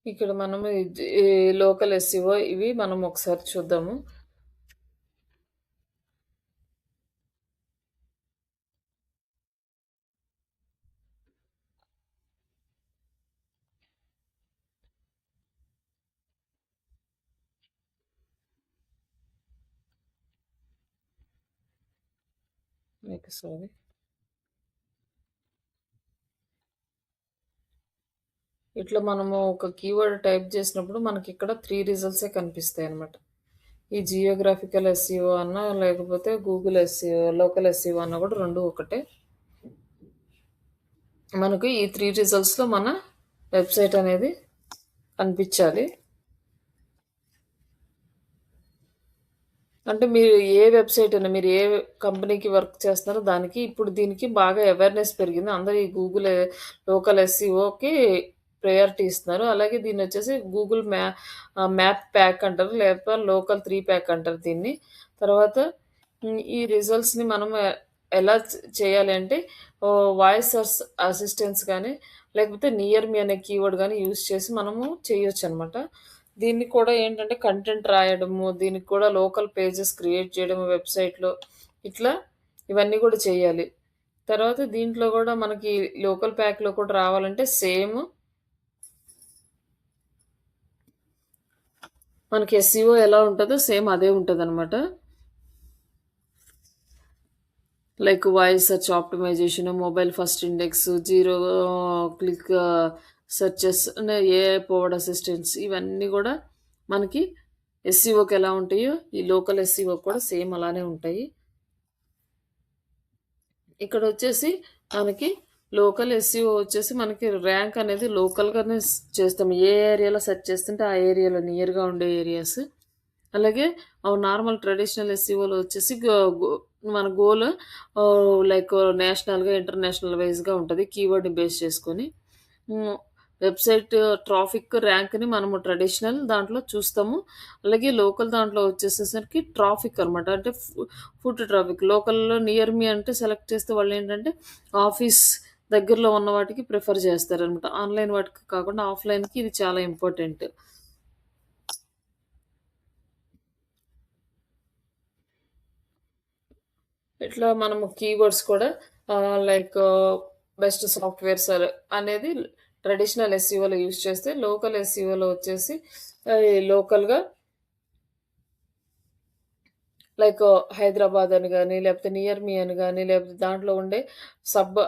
ఇక్కడ మనము ఈ లోకల్ ఎస్‌ఈఓ ఇవి మనం ఒకసారి చూద్దాము. సారీ. ఇట్లా మనము ఒక కీవర్డ్ టైప్ చేసినప్పుడు మనకిక్కడ 3 రిజల్ట్సే కనిపిస్తాయన్నమాట. ఈ జియోగ్రాఫికల్ ఎస్‌ఈఓ అన్నా, లేకపోతే గూగుల్ ఎస్‌ఈఓ, లోకల్ ఎస్‌ఈఓ అన్నా కూడా 2 ఒకటే. మనకు ఈ 3 రిజల్ట్స్‌లో మన వెబ్‌సైట్ అనేది కనిపించాలి. అంటే మీరు ఏ వెబ్‌సైట్ అయినా, మీరు ఏ కంపెనీకి వర్క్ చేస్తున్నారో దానికి ఇప్పుడు దీనికి బాగా అవేర్‌నెస్ పెరిగింది. అందరూ ఈ గూగుల్ లోకల్ ఎస్‌ఈఓకి ప్రయారిటీ ఇస్తున్నారు. అలాగే దీన్నొచ్చేసి గూగుల్ మ్యాప్ ప్యాక్ అంటారు. లేకపోతే లోకల్ 3 ప్యాక్ అంటారు దీన్ని. తర్వాత ఈ రిజల్ట్స్‌ని మనం ఎలా చేయాలి అంటే వాయిస్ అసిస్టెన్స్ గానీ, లేకపోతే నియర్ మీ అనే కీవర్డ్ గానీ యూజ్ చేసి మనము చేయొచ్చనమాట. దీనికి కూడా ఏంటంటే కంటెంట్ రాయడము, దీనికి కూడా లోకల్ పేజెస్ క్రియేట్ చేయడము వెబ్‌సైట్‌లో ఇట్లా ఇవన్నీ కూడా చేయాలి. తర్వాత దీంట్లో గూడా మనకి లోకల్ ప్యాక్‌లో కూడా రావాలంటే సేమ్ మనకి ఎస్‌ఈఓ ఎలా ఉంటదో సేమ్ అదే ఉంటదనమాట. Like voice search optimization, mobile first index, zero click searches, AI powered assistants ఇవన్నీ గూడా మనకి ఎస్‌ఈఓకి ఎలా ఉంటాయో, ఈ లోకల్ ఎస్‌ఈఓకి కూడా సేమ్ అలానే ఉంటాయి. ఇక్కడొచ్చేసి మనకి లోకల్ ఎస్‌ఈఓ వచ్చేసి మనకి ర్యాంక్ అనేది లోకల్‌గానే చేస్తాం. ఏ ఏరియాలో సెర్చ్ చేస్తుంటే ఆ ఏరియాలో నియర్‌గా ఉండే ఏరియాస్. అలాగే నార్మల్ ట్రెడిషనల్ ఎస్‌ఈఓలో వచ్చేసి గ గో మన గోల్ లైక్ నేషనల్‌గా, ఇంటర్నేషనల్ వైస్‌గా ఉంటది. కీవర్డ్‌ని బేస్ చేసుకొని. హ్మ్. వెబ్‌సైట్ ట్రాఫిక్ ర్యాంక్‌ని మనము ట్రెడిషనల్ దాంట్లో చూస్తాము. అలాగే లోకల్ దాంట్లో వచ్చేసేసరికి ట్రాఫిక్ అనమాట. అంటే ఫుట్ ట్రాఫిక్. లోకల్‌లో నియర్ మీ అంటే సెలెక్ట్ చేస్తే వాళ్ళేంటంటే ఆఫీస్ దగ్గరలో ఉన్న వాటికి ప్రిఫర్ చేస్తారనమాట. ఆన్‌లైన్ వాటికి కాకుండా ఆఫ్‌లైన్‌కి ఇది చాలా ఇంపార్టెంట్. ఇట్లా మనము కీవర్డ్స్ కూడా లైక్ బెస్ట్ సాఫ్ట్‌వేర్స్ అనేది ట్రెడిషనల్ ఎస్‌ఈఓలో యూజ్ చేస్తే, లోకల్ ఎస్‌ఈఓలో వచ్చేసి లోకల్‌గా లైక్ హైదరాబాద్ అని గాని, లేకపోతే నియర్ మీ అని గాని, లేకపోతే దాంట్లో ఉండే సబ్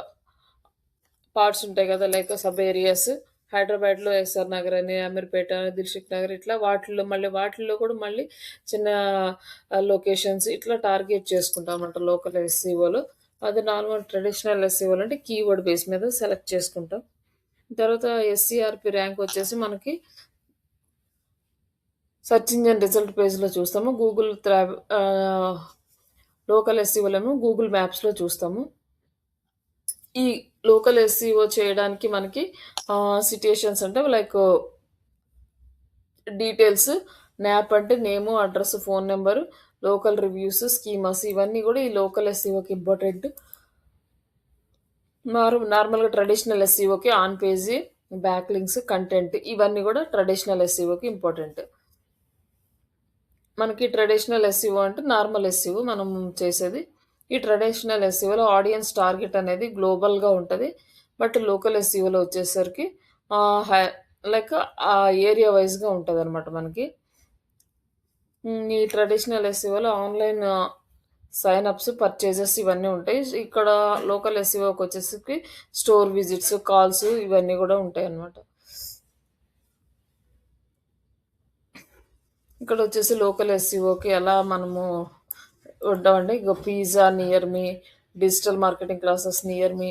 పార్ట్స్ ఉంటాయి గదా! Like sub areas. హైదరాబాద్‌లో ఎస్ఆర్ నగర్ అని, అమీర్పేట, దిల్‌సుఖ్ నగర్ ఇట్లా వాటిల్లో కూడా మళ్ళీ చిన్న లొకేషన్స్ ఇట్లా టార్గెట్ చేసుకుంటామన్నమాట లోకల్ ఎస్‌ఈఓలో. అది నార్మల్ ట్రెడిషనల్ ఎస్‌ఈఓలో అంటే కీవర్డ్ బేస్ మీద సెలెక్ట్ చేసుకుంటాం. తర్వాత ఎస్‌సీఆర్‌పీ ర్యాంక్ వచ్చేసి మనకి సెర్చ్ ఇంజిన్ రిజల్ట్ పేజ్‌లో చూస్తాము. లోకల్ ఎస్‌ఈఓలేమో గూగుల్ మ్యాప్స్‌లో చూస్తాము. ఈ లోకల్ ఎస్‌ఈఓ చేయడానికి మనకి సిట్యుయేషన్స్ అంటే లైక్ డీటెయిల్స్, న్యాప్ అంటే నేము, address, phone number, local reviews, schemas ఇవన్నీ గూడా ఈ లోకల్ ఎస్‌ఈఓకి ఇంపార్టెంట్. నార్మల్‌గా ట్రెడిషనల్ ఎస్‌ఈఓకి on page, back links, content ఇవన్నీ గూడా ట్రెడిషనల్ ఎస్‌ఈఓకి ఇంపార్టెంట్. మనకి ట్రెడిషనల్ ఎస్‌ఈఓ అంటే నార్మల్ ఎస్‌ఈఓ మనం చేసేది. ఈ ట్రెడిషనల్ ఎస్‌ఈఓలో ఆడియన్స్ టార్గెట్ అనేది గ్లోబల్‌గా ఉంటది. బట్ లోకల్ ఎస్‌ఈఓలో వచ్చేసరికి ఆహ్, హై లైక్ ఆ ఏరియా వైస్‌గా ఉంటదనమాట మనకి. ఈ ట్రెడిషనల్ ఎస్‌ఈఓలో ఆన్‌లైన్ సైన్ అప్స్, పర్చేజెస్ ఇవన్నీ ఉంటాయి. ఇక్కడ లోకల్ ఎస్‌ఈఓకొచ్చేసరికి స్టోర్ విజిట్స్, కాల్స్ ఇవన్నీ గూడా ఉంటాయన్నమాట. ఇక్కడొచ్చేసి లోకల్ ఎస్‌ఈఓకి ఎలా మనము ఉంటామండి. ఇగ pizza near me, digital marketing classes near me.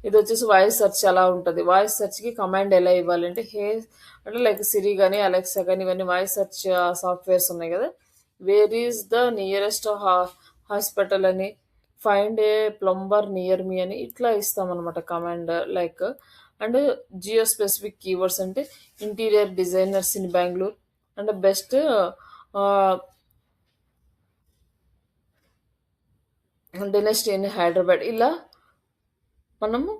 ఇదొచ్చేసి వాయిస్ సెర్చ్ ఎలా ఉంటది. వాయిస్ సెర్చ్‌కి కమాండ్ ఎలా ఇవ్వాలంటే, అంటే లైక్ సిరి గాని, అలెక్సా గాని ఇవన్నీ వాయిస్ సెర్చ్ సాఫ్ట్‌వేర్స్ ఉన్నాయి గదా! Where is the nearest hospital అని, find a plumber near me అని ఇట్లా ఇస్తామనమాట command like. And geo specific keywords అంటే interior designers in Bengaluru and best ah, dentist in Hyderabad ఇలా మనము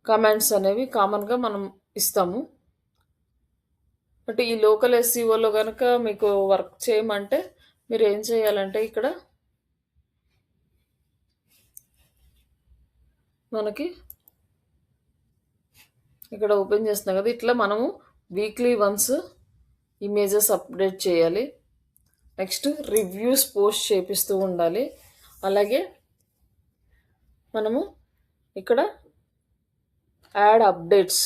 కమాండ్స్ అనేవి కామన్‌గా మనం ఇస్తాము. అంటే ఈ లోకల్ ఎస్‌సీఓలో గనక మీకు వర్క్ చేయమంటే మీరేం చేయాలంటే ఇక్కడ మనకి ఇక్కడ ఓపెన్ చేస్తున్నాం కదా! ఇట్లా మనము వీక్లీ వన్స్ ఇమేజెస్ అప్‌డేట్ చేయాలి. నెక్స్ట్ రివ్యూస్ పోస్ట్ చేపిస్తూ ఉండాలి. అలాగే మనము ఇక్కడ యాడ్ అప్డేట్స్.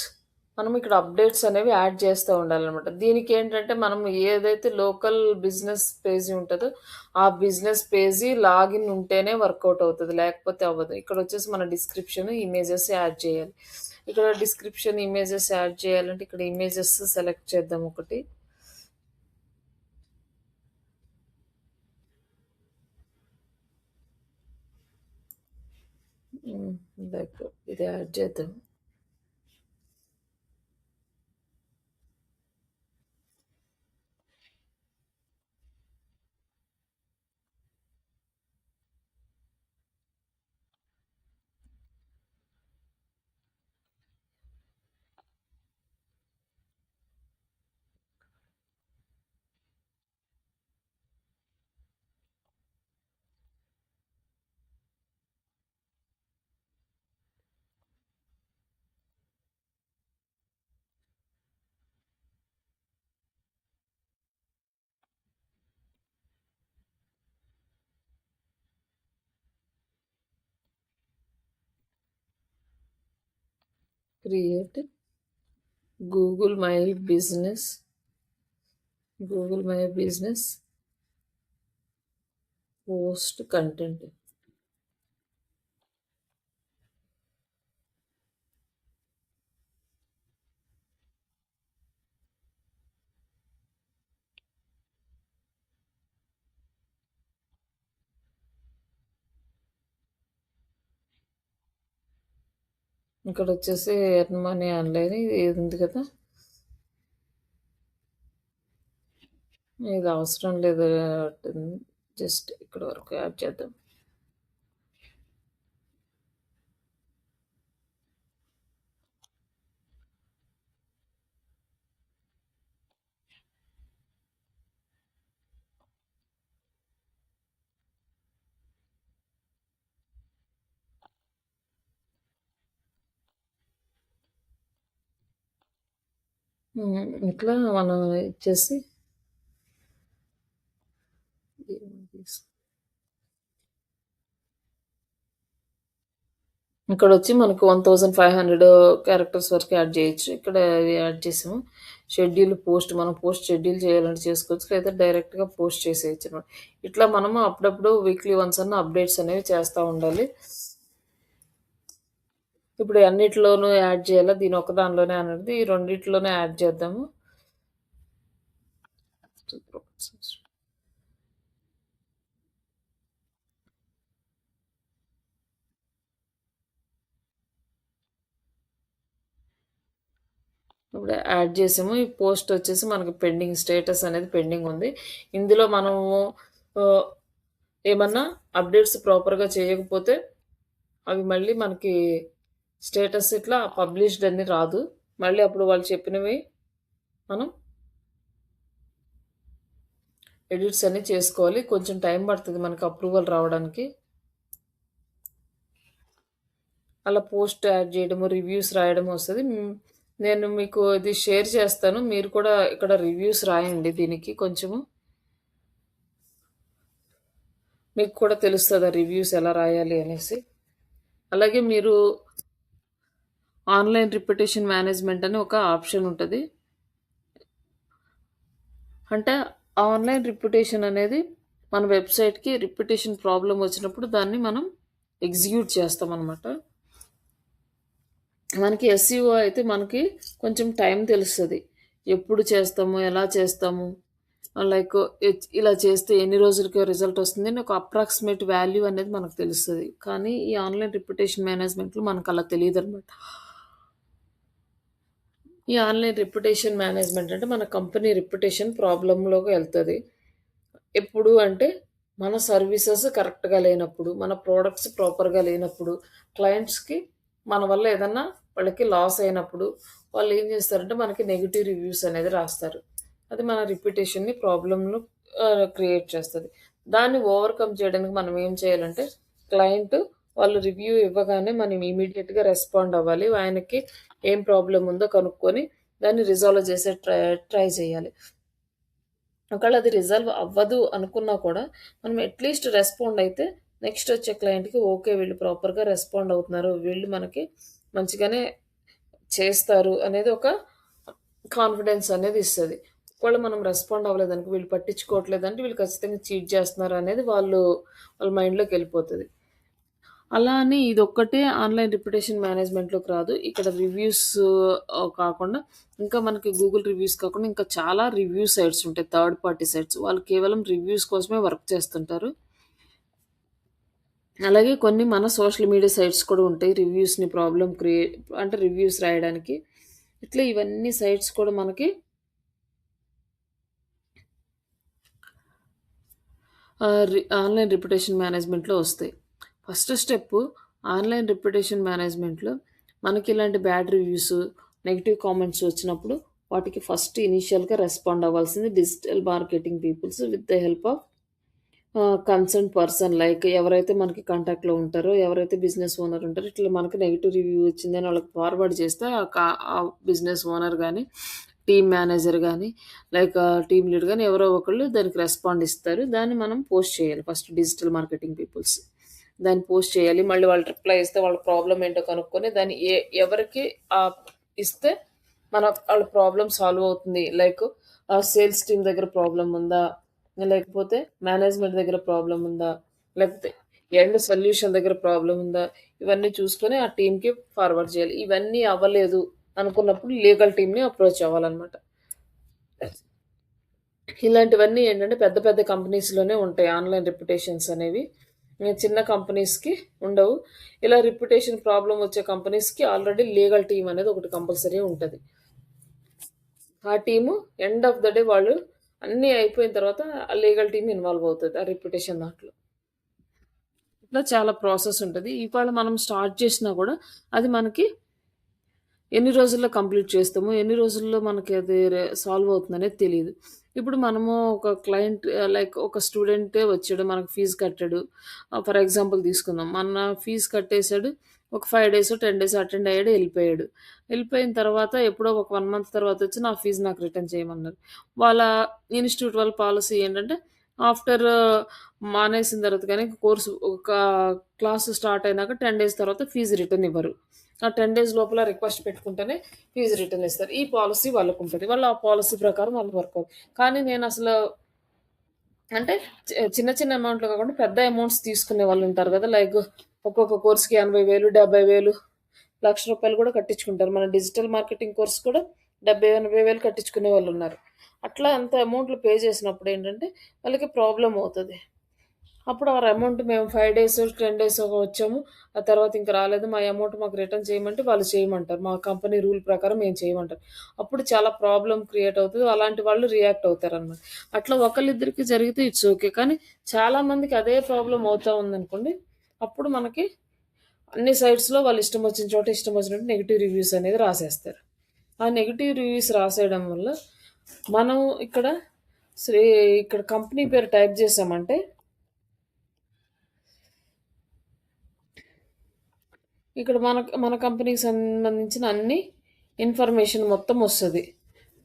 మనం ఇక్కడ అప్డేట్స్ అనేవి యాడ్ చేస్తూ ఉండాలనమాట. దీనికి ఏంటంటే మనం ఏదైతే లోకల్ బిజినెస్ పేజీ ఉంటదో, ఆ బిజినెస్ పేజీ లాగిన్ ఉంటేనే వర్కౌట్ అవుతది. లేకపోతే అవ్వదు. ఇక్కడొచ్చేసి మన డిస్క్రిప్షన్, ఇమేజెస్ యాడ్ చేయాలి. ఇక్కడ డిస్క్రిప్షన్, ఇమేజెస్ యాడ్ చేయాలంటే ఇక్కడ ఇమేజెస్ సెలెక్ట్ చేద్దాం ఒకటి. లైక్ ఇది యాడ్ చేద్దాం. Create Google my business. Google my business post content. ఇక్కడ వచ్చేసి ఎర్న్ మనీ ఆన్లైన్ ఇది ఉంది కదా! ఇది అవసరం లేదు. జస్ట్ ఇక్కడ వరకు యాడ్ చేద్దాం. ఇట్లా మనం ఇచ్చేసి ఇక్కడొచ్చి మనకు 1500 క్యారెక్టర్స్ వరకు యాడ్ చేయొచ్చు. ఇక్కడ యాడ్ చేసాము. షెడ్యూల్ పోస్ట్ మనం పోస్ట్ షెడ్యూల్ చేయాలంటే చేసుకోవచ్చు. లేదా డైరెక్ట్‌గా పోస్ట్ చేసేయచ్చు అనమాట. ఇట్లా మనము అప్పుడప్పుడు వీక్లీ వన్స్ అన్న అప్డేట్స్ అనేవి చేస్తా ఉండాలి. ఇప్పుడు అన్నిటిలోనూ యాడ్ చేయాలా? దీని ఒక దానిలోనే అనేది ఈ రెండిట్లోనే యాడ్ చేద్దాము. ఇప్పుడు యాడ్ చేసాము. ఈ పోస్ట్ వచ్చేసి మనకి పెండింగ్ స్టేటస్ అనేది పెండింగ్ ఉంది. ఇందులో మనము ఏమన్నా అప్డేట్స్ ప్రాపర్‌గా చేయకపోతే అవి మళ్ళీ మనకి స్టేటస్ ఇట్లా పబ్లిష్డ్ అని రాదు. మళ్ళీ అప్పుడు వాళ్ళు చెప్పినవి మనం ఎడిట్స్ అన్నీ చేసుకోవాలి. కొంచెం టైం పడుతుంది మనకు అప్రూవల్ రావడానికి. అలా పోస్ట్ యాడ్ చేయడము, రివ్యూస్ రాయడం వస్తది. నేను మీకు ఇది షేర్ చేస్తాను. మీరు కూడా ఇక్కడ రివ్యూస్ రాయండి దీనికి కొంచెము. మీకు కూడా తెలుస్తది ఆ రివ్యూస్ ఎలా రాయాలి అనేసి. అలాగే మీరు ఆన్‌లైన్ రిప్యుటేషన్ మేనేజ్‌మెంట్ అని ఒక ఆప్షన్ ఉంటది. అంటే ఆన్‌లైన్ రిప్యుటేషన్ అనేది మన వెబ్‌సైట్‌కి రిప్యుటేషన్ ప్రాబ్లమ్ వచ్చినప్పుడు దాన్ని మనం ఎగ్జిక్యూట్ చేస్తామనమాట. మనకి ఎస్‌ఈఓ అయితే మనకి కొంచెం టైం తెలుస్తది. ఎప్పుడు చేస్తాము? ఎలా చేస్తాము? లైక్ ఇలా చేస్తే ఎన్ని రోజులకి రిజల్ట్ వస్తుంది అని ఒక అప్రాక్సిమేట్ వాల్యూ అనేది మనకు తెలుస్తది. కానీ ఈ ఆన్‌లైన్ రిప్యుటేషన్ మేనేజ్‌మెంట్‌లో మనకు అలా తెలీదనమాట. ఈ ఆన్‌లైన్ రిప్యుటేషన్ మేనేజ్‌మెంట్ అంటే మన కంపెనీ రిప్యుటేషన్ ప్రాబ్లమ్‌లోకి ఎళ్తది. ఎప్పుడు అంటే మన సర్వీసెస్ కరెక్ట్‌గా లేనప్పుడు, మన ప్రొడక్ట్స్ ప్రాపర్‌గా లేనప్పుడు, క్లయింట్స్‌కి మన వల్ల ఏదన్నా వాళ్ళకి లాస్ అయినప్పుడు వాళ్ళు ఏం చేస్తారంటే మనకి నెగెటివ్ రివ్యూస్ అనేది రాస్తారు. అది మన రిప్యుటేషన్‌ని ప్రాబ్లమ్‌ను క్రియేట్ చేస్తది. దాన్ని ఓవర్‌కమ్ చేయడానికి మనం ఏం చేయాలంటే, క్లయింట్ వాళ్ళు రివ్యూ ఇవ్వగానే మనం ఇమ్మీడియేట్‌గా రెస్పాండ్ అవ్వాలి. ఆయనకి ఏం ప్రాబ్లమ్ ఉందో కనుక్కొని దాన్ని రిజాల్వ్ చేసే ట్రై చేయాలి. ఒకవేళ అది రిజాల్వ్ అవ్వదు అనుకున్నా కూడా, మనం అట్‌లీస్ట్ రెస్పాండ్ అయితే నెక్స్ట్ వచ్చే క్లయింట్‌కి ఓకే. వీళ్ళు ప్రాపర్‌గా రెస్పాండ్ అవుతున్నారు. వీళ్ళు మనకి మంచిగానే చేస్తారు అనేది ఒక కాన్ఫిడెన్స్ అనేది ఇస్తది. ఒకవేళ మనం రెస్పాండ్ అవ్వలేదనుకో, వీళ్ళు పట్టించుకోవట్లేదంటే వీళ్ళు ఖచ్చితంగా చీట్ చేస్తున్నారు అనేది వాళ్ళ మైండ్‌లోకెళ్ళిపోతది. అలా అని ఇదొక్కటే ఆన్‌లైన్ రిప్యుటేషన్ మేనేజ్‌మెంట్‌లోకి రాదు. ఇక్కడ రివ్యూస్ కాకుండా ఇంకా మనకి గూగుల్ రివ్యూస్ కాకుండా ఇంకా చాలా రివ్యూ సైట్స్ ఉంటాయి. Third party sites. వాళ్ళు కేవలం రివ్యూస్ కోసమే వర్క్ చేస్తుంటారు. అలాగే కొన్ని మన సోషల్ మీడియా సైట్స్ కూడా ఉంటాయి. రివ్యూస్‌ని ప్రాబ్లమ్ అంటే రివ్యూస్ రాయడానికి. ఇట్లా ఇవన్నీ సైట్స్ కూడా మనకి ఆన్‌లైన్ రిప్యుటేషన్ మేనేజ్‌మెంట్‌లో వస్తాయి. ఫస్ట్ స్టెప్పు ఆన్‌లైన్ రిప్యుటేషన్ మేనేజ్‌మెంట్‌లో మనకి ఇలాంటి బ్యాడ్ రివ్యూస్, నెగెటివ్ కామెంట్స్ వచ్చినప్పుడు వాటికి ఫస్ట్ ఇనీషియల్‌గా రెస్పాండ్ అవ్వాల్సింది digital marketing peoples with the help of concern person like ఎవరైతే మనకి కాంటాక్ట్‌లో ఉంటారో, ఎవరైతే బిజినెస్ ఓనర్ ఉంటారో, ఇట్లా మనకి నెగెటివ్ రివ్యూ వచ్చిందని వాళ్ళకి ఫార్వర్డ్ చేస్తే ఆ బిజినెస్ ఓనర్ గాని, టీమ్ మేనేజర్ గాని, లైక్ టీమ్ లీడ్ గాని ఎవరో ఒకళ్ళు దానికి రెస్పాండ్ ఇస్తారు. దాన్ని మనం పోస్ట్ చేయాలి ఫస్ట్ డిజిటల్ మార్కెటింగ్ పీపుల్స్. దాన్ని పోస్ట్ చేయాలి. మళ్ళీ వాళ్ళు రిప్లై ఇస్తే వాళ్ళ ప్రాబ్లమ్ ఏంటో కనుక్కొని దాన్ని ఎవరికి ఇస్తే వాళ్ళ ప్రాబ్లమ్ సాల్వ్ అవుతుంది. లైక్ సేల్స్ టీమ్ దగ్గర ప్రాబ్లమ్ ఉందా? లేకపోతే మేనేజ్‌మెంట్ దగ్గర ప్రాబ్లమ్ ఉందా? లేకపోతే ఎండ్ సొల్యూషన్ దగ్గర ప్రాబ్లమ్ ఉందా? ఇవన్నీ చూసుకొని ఆ టీమ్‌కి ఫార్వర్డ్ చేయాలి. ఇవన్నీ అవ్వలేదు అనుకున్నప్పుడు లీగల్ టీమ్‌ని అప్రోచ్ అవ్వాలన్నమాట. ఇలాంటివన్నీ ఏంటంటే పెద్ద పెద్ద కంపెనీస్‌లోనే ఉంటాయి ఆన్‌లైన్ రిప్యుటేషన్స్ అనేవి. చిన్న కంపెనీస్‌కి ఉండవు. ఇలా రిప్యుటేషన్ ప్రాబ్లమ్ వచ్చే కంపెనీస్‌కి ఆల్రెడీ లీగల్ టీమ్ అనేది ఒకటి కంపల్సరీ ఉంటది. ఆ team end of the day వాళ్ళు అన్నీ అయిపోయిన తర్వాత ఆ లీగల్ టీమ్ ఇన్వాల్వ్ అవుతది. ఆ రిప్యుటేషన్ దాంట్లో. ఇట్లా చాలా ప్రాసెస్ ఉంటది. ఇవాళ మనం స్టార్ట్ చేసినా గూడా అది మనకి ఎన్ని రోజుల్లో కంప్లీట్ చేస్తాము, ఎన్ని రోజుల్లో మనకి అది సాల్వ్ అవుతుందనేది తెలీదు. ఇప్పుడు మనము ఒక క్లయింట్ లైక్ ఒక స్టూడెంటే వచ్చాడు. మనకు ఫీజు కట్టాడు. ఫర్ ఎగ్జాంపుల్ తీసుకుందాం. మన ఫీజు కట్టేసాడు. ఒక 5 డేసో, 10 డేసో అటెండ్ అయ్యాడు. ఎళ్ళిపోయాడు. ఎళ్ళిపోయిన తర్వాత ఎప్పుడో ఒక 1 మంత్ తర్వాత వచ్చి నా ఫీజు నాకు రిటర్న్ చేయమన్నారు. వాళ్ళ ఇన్‌స్టిట్యూట్ వాళ్ళ పాలిసీ ఏంటంటే ఆఫ్టర్ మానేసిన తర్వాత గాని కోర్స్ ఒక క్లాస్ స్టార్ట్ అయినాక 10 డేస్ తర్వాత ఫీజు రిటర్న్ ఇవ్వరు. ఆ 10 డేస్ లోపల రిక్వెస్ట్ పెట్టుకుంటేనే ఫీజు రిటర్న్ ఇస్తారు. ఈ పాలిసీ వాళ్ళకుంటది. వాళ్ళు ఆ పాలిసీ ప్రకారం వాళ్ళు వర్క్ కానీ నేనసలు అంటే చిన్న చిన్న అమౌంట్‌లో కాకుండా పెద్ద అమౌంట్స్ తీసుకునే వాళ్ళుంటారు గదా! లైక్ ఒక్కొక్క కోర్స్‌కి 80,000, 70,000, రూ. 1,00,000 కూడా కట్టించుకుంటారు. మన డిజిటల్ మార్కెటింగ్ కోర్స్ కూడా 70, 80,000 కట్టించుకునే వాళ్ళున్నారు. అట్లా అంత అమౌంట్‌లు పే చేసినప్పుడేంటంటే వాళ్ళకి ప్రాబ్లమ్ అవుతది. అప్పుడు ఆ అమౌంట్ మేము 5 డేసో, 10 డేసో వచ్చాము. ఆ తర్వాత ఇంక రాలేదు. మా అమౌంట్ మాకు రిటర్న్ చేయమంటే వాళ్ళు చేయమంటారు. మా కంపెనీ రూల్ ప్రకారం మేము చేయమంటారు. అప్పుడు చాలా ప్రాబ్లమ్ క్రియేట్ అవుతది. అలాంటి వాళ్ళు రియాక్ట్ అవుతారనమాట. అట్లా ఒకళ్ళిద్దరికి జరిగితే ఇట్స్ ఓకే. కానీ చాలా మందికి అదే ప్రాబ్లమ్ అవుతా ఉందనుకోండి. అప్పుడు మనకి అన్ని సైట్స్‌లో వాళ్ళ ఇష్టం వచ్చిన చోట ఇష్టం వచ్చినట్టు నెగెటివ్ రివ్యూస్ అనేది రాసేస్తారు. ఆ నెగెటివ్ రివ్యూస్ రాసేయడం వల్ల మనం ఇక్కడ శ్రీ ఇక్కడ కంపెనీ పేరు టైప్ చేసామంటే ఇక్కడ మన కంపెనీకి సంబంధించిన అన్ని ఇన్ఫర్మేషన్ మొత్తం వస్తది.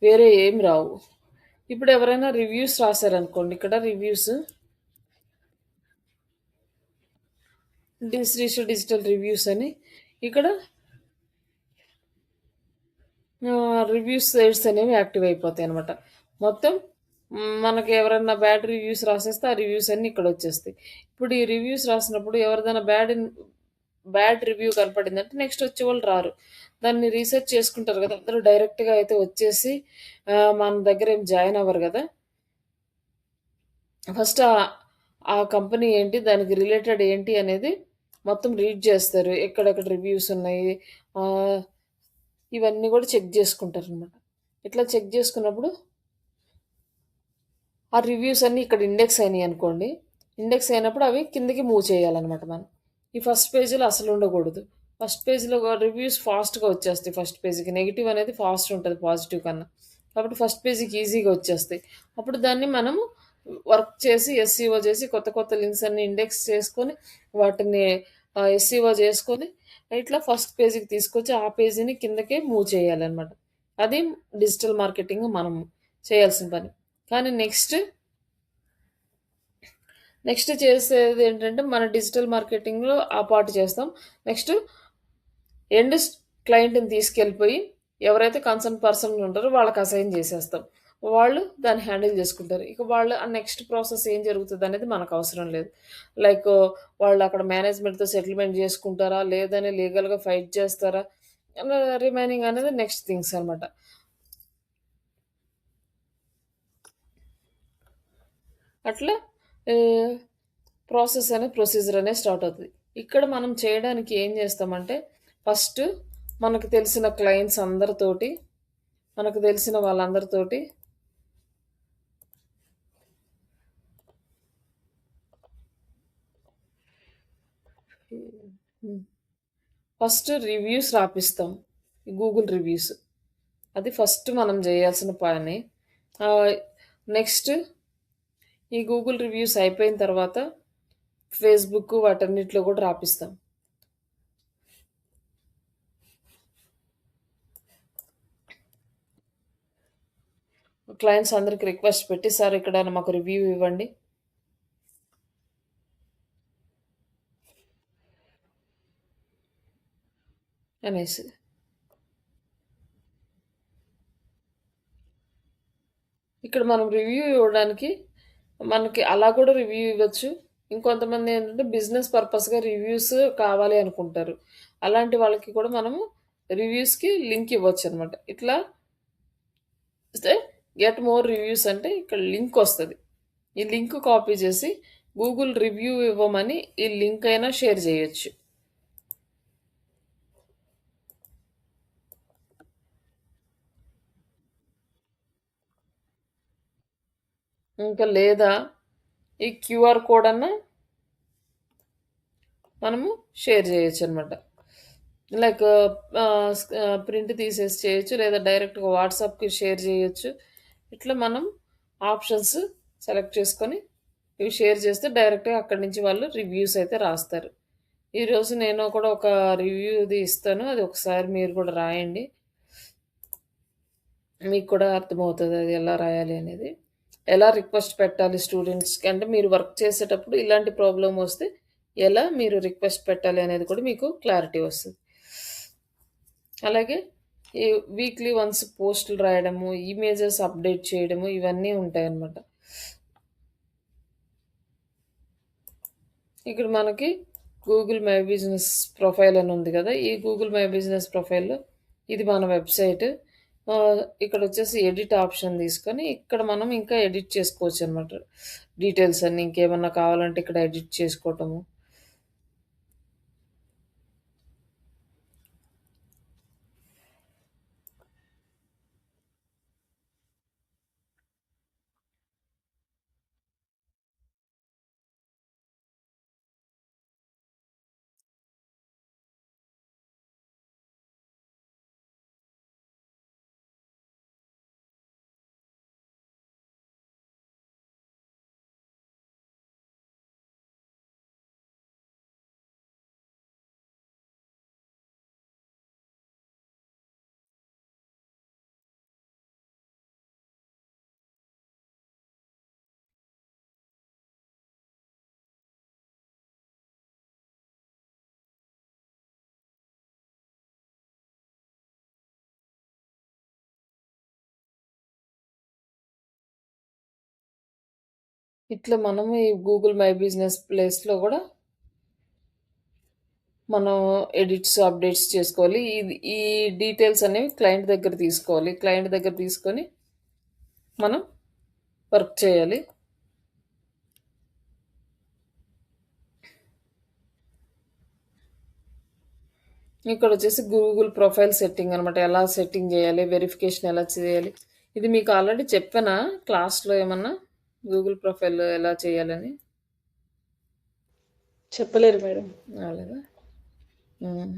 వేరే ఏమి రావు. ఇప్పుడు ఎవరైనా రివ్యూస్ రాసారనుకోండి. ఇక్కడ రివ్యూస్ శ్రీశ్రీ డిజిటల్ రివ్యూస్ అని ఇక్కడ రివ్యూస్ సైట్స్ అనేవి యాక్టివ్ అయిపోతాయనమాట. మొత్తం మనకి ఎవరన్నా బ్యాడ్ రివ్యూస్ రాసేస్తే ఆ రివ్యూస్ అన్నీ ఇక్కడొచ్చేస్తాయి. ఇప్పుడు ఈ రివ్యూస్ రాసినప్పుడు ఎవరిదైనా బ్యాడ్ రివ్యూ కనపడిందంటే నెక్స్ట్ వచ్చేవాళ్ళు రారు. దాన్ని రీసెర్చ్ చేసుకుంటారు గదా! అందరూ డైరెక్ట్‌గా అయితే వచ్చేసి మన దగ్గర ఏం జాయిన్ అవ్వరు గదా! ఫస్ట్ ఆ కంపెనీ ఏంటి? దానికి రిలేటెడ్ ఏంటి అనేది మొత్తం రీడ్ జేస్తారు. ఎక్కడెక్కడ రివ్యూస్ ఉన్నాయి. ఆహ్, ఇవన్నీ గూడా చెక్ జేసుకుంటారనమాట. ఇట్లా చెక్ జేసుకున్నప్పుడు ఆ రివ్యూస్ అన్నీ ఇక్కడ ఇండెక్స్ అయినాయనుకోండి. ఇండెక్స్ అయినప్పుడు అవి కిందకి మూవ్ చేయాలనమాట మనం. ఈ ఫస్ట్ పేజ్‌లో అసలుండకూడదు. ఫస్ట్ పేజ్‌లో రివ్యూస్ ఫాస్ట్‌గా వచ్చేస్తాయి ఫస్ట్ పేజ్‌కి. నెగెటివ్ అనేది ఫాస్ట్ ఉంటది పాజిటివ్ కన్నా. కాబట్టి ఫస్ట్ పేజీకి ఈజీగా వచ్చేస్తాయి. అప్పుడు దాన్ని మనము వర్క్ చేసి ఎస్సీఓ చేసి కొత్త కొత్త లింక్స్ అన్నీ ఇండెక్స్ చేసుకొని వాటిని ఎస్సీఓ చేసుకొని ఇట్లా ఫస్ట్ పేజీకి తీసుకొచ్చి ఆ పేజీని కిందకే మూవ్ చేయాలనమాట. అది డిజిటల్ మార్కెటింగ్ మనం చేయాల్సిన పని. కానీ నెక్స్ట్ చేసేది ఏంటంటే మన డిజిటల్ మార్కెటింగ్‌లో ఆ పార్ట్ చేస్తాం. నెక్స్ట్ ఎండ్ క్లయింట్‌ని తీసుకెళ్ళిపోయి ఎవరైతే కన్సర్న్ పర్సన్ ఉంటారో వాళ్ళకి అసైన్ చేసేస్తాం. వాళ్ళు దాన్ని హ్యాండిల్ చేసుకుంటారు. ఇక వాళ్ళ నెక్స్ట్ ప్రాసెస్ ఏం జరుగుతదనేది మనకవసరం లేదు. లైక్ వాళ్ళు అక్కడ మేనేజ్మెంట్‌తో సెటిల్‌మెంట్ చేసుకుంటారా? లేదని లీగల్‌గా ఫైట్ చేస్తారా? రిమైనింగ్ అనేది నెక్స్ట్ థింగ్స్ అనమాట. అట్లా ఆహ్, ప్రొసీజర్ అనేది స్టార్ట్ అవుతది. ఇక్కడ మనం చేయడానికి ఏం చేస్తామంటే, ఫస్ట్ మనకు తెలిసిన క్లయింట్స్ అందరితోటి, మనకు తెలిసిన వాళ్ళందరితోటి హ్మ్. ఫస్ట్ రివ్యూస్ రాపిస్తాం. Google reviews. అది ఫస్ట్ మనం జేయాల్సిన పని. ఆహ్, నెక్స్ట్ ఈ గూగుల్ రివ్యూస్ అయిపోయిన తర్వాత ఫేస్‌బుక్ వాటన్నిటిలో గూడా రాపిస్తాం. క్లయింట్స్ అందరికి రిక్వెస్ట్ పెట్టి, సార్ ఇక్కడ మాకు రివ్యూ ఇవ్వండి అనేసి. ఇక్కడ మనం రివ్యూ ఇవ్వడానికి మనకి అలా కూడా రివ్యూ ఇవ్వచ్చు. ఇంకొంతమంది ఏంటంటే బిజినెస్ పర్పస్‌గా రివ్యూస్ కావాలి అనుకుంటారు. అలాంటి వాళ్ళకి కూడా మనము రివ్యూస్‌కి లింక్ ఇవ్వొచ్చనమాట. ఇట్లా ఇస్తే గెట్ మోర్ రివ్యూస్ అంటే ఇక్కడ లింక్ వస్తది. ఈ లింక్ కాపీ చేసి గూగుల్ రివ్యూ ఇవ్వమని ఈ లింక్ అయినా షేర్ చేయొచ్చు. ఇంకా లేదా ఈ క్యూఆర్ కోడ్ అన్నా మనము షేర్ చేయొచ్చనమాట. లైక్ ప్రింట్ తీసేసి చేయొచ్చు. లేదా డైరెక్ట్‌గా వాట్సాప్‌కి షేర్ చేయొచ్చు. ఇట్లా మనం ఆప్షన్స్ సెలెక్ట్ చేసుకొని ఇవి షేర్ చేస్తే డైరెక్ట్‌గా అక్కడి నుంచి వాళ్ళు రివ్యూస్ అయితే రాస్తారు. ఈరోజు నేను కూడా ఒక రివ్యూది ఇస్తాను. అది ఒకసారి మీరు కూడా రాయండి. మీకు కూడా అర్థమవుతది అది ఎలా రాయాలి అనేది. ఎలా రిక్వెస్ట్ పెట్టాలి స్టూడెంట్స్‌కి అంటే మీరు వర్క్ చేసేటప్పుడు ఇలాంటి ప్రాబ్లమ్ వస్తే ఎలా మీరు రిక్వెస్ట్ పెట్టాలి అనేది కూడా మీకు క్లారిటీ వస్తది. అలాగే ఈ వీక్లీ వన్స్ పోస్టులు రాయడము, ఇమేజెస్ అప్డేట్ చేయడము ఇవన్నీ ఉంటాయన్నమాట. ఇక్కడ మనకి గూగుల్ మై బిజినెస్ ప్రొఫైల్ అని ఉంది కదా! ఈ గూగుల్ మై బిజినెస్ ప్రొఫైల్‌లో ఇది మన వెబ్‌సైట్. ఇక్కడొచ్చేసి ఎడిట్ ఆప్షన్ తీసుకొని ఇక్కడ మనం ఇంకా ఎడిట్ చేసుకోవచ్చనమాట. డీటెయిల్స్ అన్నీ ఇంకేమన్నా కావాలంటే ఇక్కడ ఎడిట్ చేసుకోవటము. ఇట్లా మనము ఈ గూగుల్ మై బిజినెస్ ప్లేస్‌లో గూడా మనం ఎడిట్స్, అప్డేట్స్ చేసుకోవాలి. ఈ డీటెయిల్స్ అనేవి క్లయింట్ దగ్గర తీసుకోవాలి. క్లయింట్ దగ్గర తీసుకొని మనం వర్క్ చేయాలి. ఇక్కడొచ్చేసి గూగుల్ ప్రొఫైల్ సెట్టింగ్ అనమాట. ఎలా సెట్టింగ్ జేయాలి? వెరిఫికేషన్ ఎలా చేయాలి? ఇది మీకు ఆల్రెడీ చెప్పానా క్లాస్‌లో ఏమన్నా? గూగుల్ ప్రొఫైల్ ఎలా చేయాలని? చెప్పలేరు మేడం. రాలేదా? హ్మ్.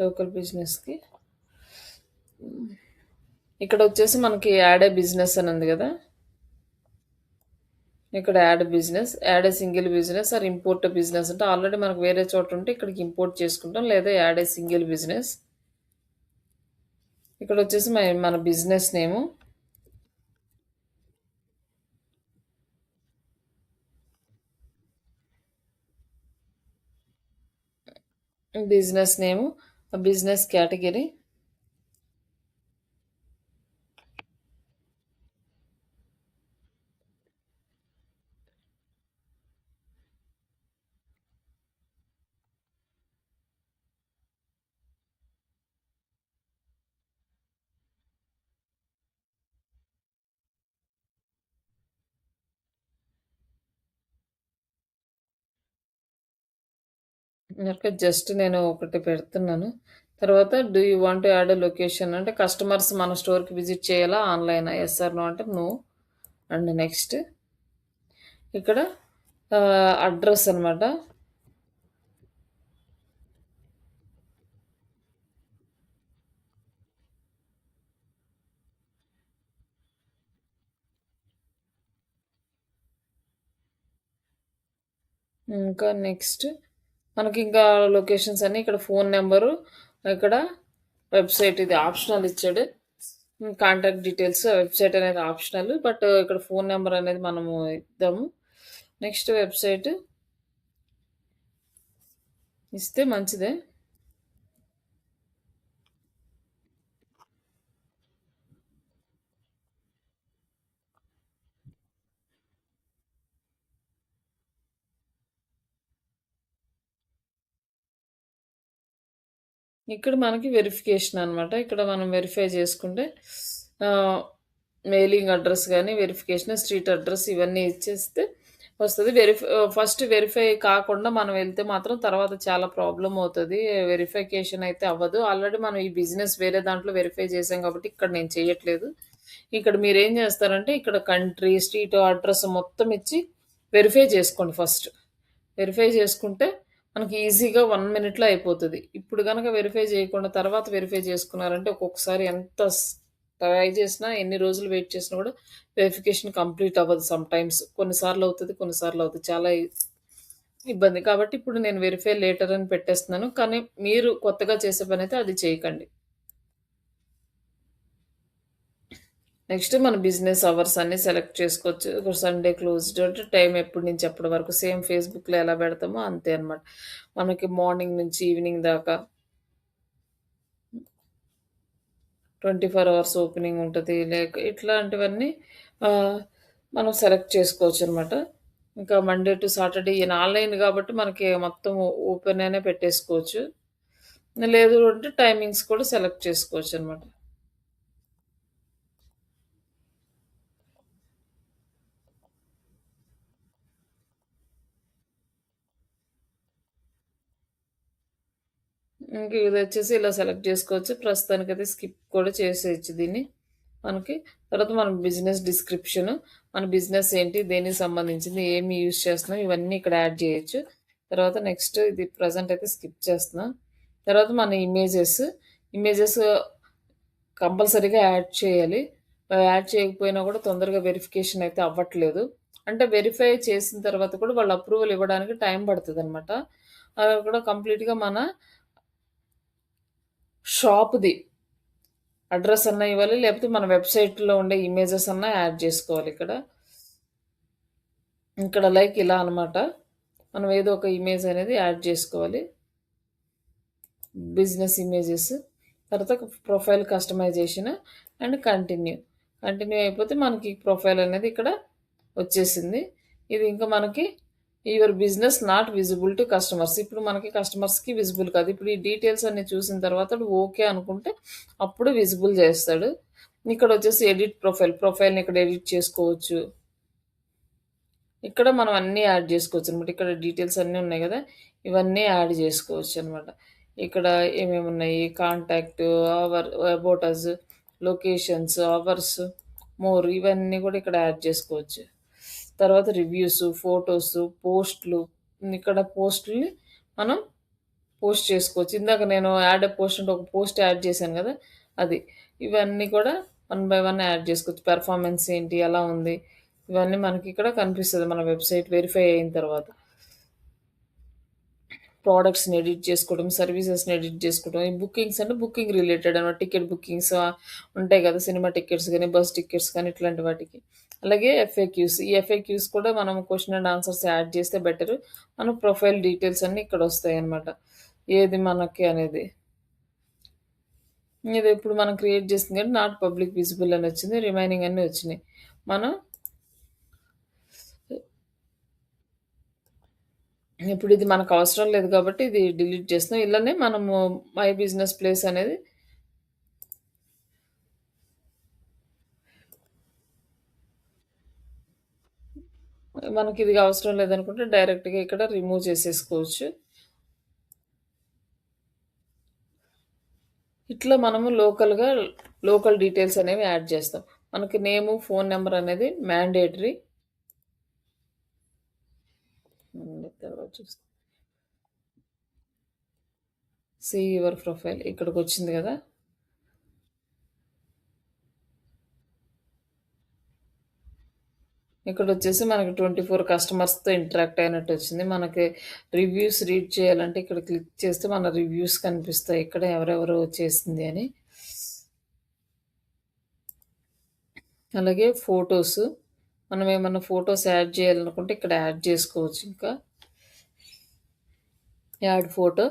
లోకల్ బిజినెస్‌కి. ఇక్కడొచ్చేసి మనకి యాడ్ ఏ బిజినెస్ అని ఉంది గదా! ఇక్కడ add business, add a single business are import business అంటే ఆల్రెడీ మనకు వేరే చోట ఉంటే ఇక్కడికి ఇంపోర్ట్ చేసుకుంటాం. లేదా యాడ్ ఏ సింగిల్ బిజినెస్. ఇక్కడొచ్చేసి మన బిజినెస్ నేము. బిజినెస్ నేము, బిజినెస్ కేటగిరీ. ఓకే. జస్ట్ నేను ఒకటి పెడుతున్నాను. తర్వాత do you want to add a location అంటే కస్టమర్స్ మన స్టోర్‌కి విజిట్ చేయాలా? ఆన్‌లైనా? యెస్ ఆర్ నో అంటే నో. అండ్ నెక్స్ట్ ఇక్కడ అడ్రెస్ అనమాట. ఇంకా నెక్స్ట్ మనకింకా లొకేషన్స్ అన్నీ ఇక్కడ ఫోను నంబరు, ఇక్కడ వెబ్‌సైట్ ఇది ఆప్షనల్ ఇచ్చాడు. కాంటాక్ట్ డీటెయిల్స్ వెబ్‌సైట్ అనేది ఆప్షనల్. బట్ ఇక్కడ ఫోను నంబర్ అనేది మనము ఇద్దాము. నెక్స్ట్ వెబ్‌సైట్ ఇస్తే మంచిదే. ఇక్కడ మనకి వెరిఫికేషన్ అనమాట. ఇక్కడ మనం వెరిఫై చేసుకుంటే ఆహ్, మెయిలింగ్ అడ్రెస్ గాని, వెరిఫికేషన్, స్ట్రీట్ అడ్రెస్ ఇవన్నీ ఇచ్చేస్తే వస్తది. ఫస్ట్ వెరిఫై కాకుండా మనం వెళ్తే మాత్రం తర్వాత చాలా ప్రాబ్లమ్ అవుతది. వెరిఫికేషన్ అయితే అవ్వదు. ఆల్రెడీ మనం ఈ బిజినెస్ వేరే దాంట్లో వెరిఫై చేసాం కాబట్టి ఇక్కడ నేను చేయట్లేదు. ఇక్కడ మీరేం చేస్తారంటే ఇక్కడ కంట్రీ, స్ట్రీట్, అడ్రెస్ మొత్తం ఇచ్చి వెరిఫై చేసుకోండి ఫస్ట్. వెరిఫై చేసుకుంటే మనకి ఈజీగా 1 మినిట్‌లో అయిపోతది. ఇప్పుడు గనక వెరిఫై చేయకుండా తర్వాత వెరిఫై చేసుకున్నారంటే ఒక్కొక్కసారి ఎంత ట్రై చేసినా, ఎన్ని రోజులు వెయిట్ చేసినా కూడా వెరిఫికేషన్ కంప్లీట్ అవ్వదు సమ్‌టైమ్స్. కొన్నిసార్లు అవుతది, కొన్నిసార్లు అవుతది. చాలా ఇబ్బంది. కాబట్టి ఇప్పుడు నేను వెరిఫై లేటర్ అని పెట్టేస్తున్నాను. కానీ మీరు కొత్తగా చేసే పనైతే అది చేయకండి. నెక్స్ట్ మన బిజినెస్ అవర్స్ అన్నీ సెలెక్ట్ చేసుకోవచ్చు. ఇప్పుడు సండే క్లోజ్డ్ అంటే టైం ఎప్పటి నుంచి ఎప్పటి వరకు సేమ్ ఫేస్‌బుక్‌లో ఎలా పెడతామో అంతే అనమాట. మనకి మార్నింగ్ నుంచి ఈవినింగ్ దాకా 24 అవర్స్ ఓపెనింగ్ ఉంటది. ఇట్లాంటివన్నీ ఆహ్, మనం సెలెక్ట్ చేసుకోవచ్చనమాట. ఇంకా మండే టు సాటర్‌డే ఈయన ఆన్‌లైన్ కాబట్టి మనకి మొత్తం ఓపెన్ అనే పెట్టేసుకోవచ్చు. లేదు అంటే టైమింగ్స్ కూడా సెలెక్ట్ చేసుకోవచ్చనమాట. ఇంక ఇదొచ్చేసి ఇలా సెలెక్ట్ జేసుకోవచ్చు. ప్రస్తుతానికైతే స్కిప్ కూడా చేసేయొచ్చు దీన్ని. మనకి తర్వాత మన బిజినెస్ డిస్క్రిప్షను, మన బిజినెస్ ఏంటి, దేనికి సంబంధించింది, ఏమి యూజ్ చేస్తున్నాం, ఇవన్నీ ఇక్కడ యాడ్ జేయొచ్చు. తర్వాత నెక్స్ట్ ఇది ప్రెజెంట్ అయితే స్కిప్ చేస్తున్నా. తర్వాత మన ఇమేజెస్ కంపల్సరీగా యాడ్ చేయాలి. యాడ్ చేయకపోయినా కూడా తొందరగా వెరిఫికేషన్ అయితే అవ్వట్లేదు. అంటే వెరిఫై చేసిన తర్వాత కూడా వాళ్ళు అప్రూవల్ ఇవ్వడానికి టైం పడతదనమాట. అది కూడా కంప్లీట్‌గా మన షాప్‌ది అడ్రెస్ అన్నా ఇవ్వాలి. లేకపోతే మన వెబ్‌సైట్‌లో ఉండే ఇమేజెస్ అన్నా యాడ్ జేసుకోవాలి ఇక్కడ. ఇక్కడ లైక్ ఇలా అనమాట. మనం ఏదో ఒక ఇమేజ్ అనేది యాడ్ జేసుకోవాలి. Business images. తర్వాత profile customization and continue. Continue అయిపోతే మనకి ప్రొఫైల్ అనేది ఇక్కడ వచ్చేసింది. ఇది ఇంకా మనకి your business not visible to customers. ఇప్పుడు మనకి కస్టమర్స్‌కి విజిబుల్ కాదు. ఇప్పుడు ఈ డీటెయిల్స్ అన్నీ చూసిన తర్వాత ఓకే అనుకుంటే అప్పుడు విజిబుల్ చేస్తాడు. ఇక్కడొచ్చేసి ఎడిట్ ప్రొఫైల్. ప్రొఫైల్‌ని ఇక్కడ ఎడిట్ చేసుకోవచ్చు. ఇక్కడ మనం అన్నీ యాడ్ జేసుకోవచ్చనమాట. ఇక్కడ డీటెయిల్స్ అన్నీ ఉన్నాయి గదా! ఇవన్నీ యాడ్ జేసుకోవచ్చనమాట. ఇక్కడ ఏమేమున్నాయి contact, about us, locations, hours, more ఇవన్నీ గూడా ఇక్కడ యాడ్ జేసుకోవచ్చు. తర్వాత రివ్యూస్, ఫోటోస్, పోస్ట్‌లు ఇక్కడ పోస్ట్‌లని మనం చేసుకోవచ్చు. ఇందాక నేను యాడ్ ఎ పోస్ట్ అంటే ఒక పోస్ట్ యాడ్ చేశాను గదా! అది. ఇవన్నీ కూడా వన్ బై వన్ యాడ్ చేసుకోవచ్చు. పెర్ఫార్మన్స్ ఏంటి? ఎలా ఉంది? ఇవన్నీ మనకిక్కడ కనిపిస్తది మన వెబ్‌సైట్ వెరిఫై అయిన తర్వాత. ప్రొడక్ట్స్‌ని ఎడిట్ చేసుకోవడం, సర్వీసెస్‌ని ఎడిట్ చేసుకోవడం. ఈ బుకింగ్స్ అంటే బుకింగ్ రిలేటెడ్ అనమాట. టికెట్ బుకింగ్స్ ఉంటాయి కదా! సినిమా టికెట్స్ గాని, బస్ టికెట్స్ కానీ ఇట్లాంటి వాటికి. అలాగే ఎఫ్ఏక్యూస్. ఈ ఎఫ్ఏక్యూస్ కూడా మనం క్వెషన్ అండ్ ఆన్సర్స్ యాడ్ చేస్తే బెటరు. మన ప్రొఫైల్ డీటెయిల్స్ అన్నీ ఇక్కడొస్తాయన్నమాట. ఏది మనకి అనేది. ఇది ఇప్పుడు మనం క్రియేట్ చేసింది కాబట్టి నాట్ పబ్లిక్ విజిబుల్ అని వచ్చింది. రిమైనింగ్ అన్నీ వచ్చినాయి. మనం ఇప్పుడు ఇది మనకు అవసరం లేదు కాబట్టి ఇది డిలీట్ చేస్తున్నాం. ఇలానే మనము మై బిజినెస్ ప్లేస్ అనేది మనకిది అవసరం లేదనుకుంటే డైరెక్ట్‌గా ఇక్కడ రిమూవ్ చేసేసుకోవచ్చు. ఇట్లా మనము లోకల్ డీటెయిల్స్ అనేవి యాడ్ చేస్తాం. మనకి నేము, ఫోను నంబర్ అనేది మ్యాండేటరీ. తర్వాత చూస్తే సీ యువర్ ప్రొఫైల్ ఇక్కడికొచ్చింది గదా! ఇక్కడొచ్చేసి మనకి 24 కస్టమర్స్‌తో ఇంటరాక్ట్ అయినట్టు వచ్చింది. మనకి రివ్యూస్ రీడ్ చేయాలంటే ఇక్కడ క్లిక్ చేస్తే మన రివ్యూస్ కనిపిస్తాయి. ఇక్కడ ఎవరెవరు చేసింది అని. అలాగే ఫోటోస్. మనం ఏమన్నా ఫోటోస్ యాడ్ చేయాలనుకుంటే ఇక్కడ యాడ్ చేసుకోవచ్చు ఇంకా. Add photo.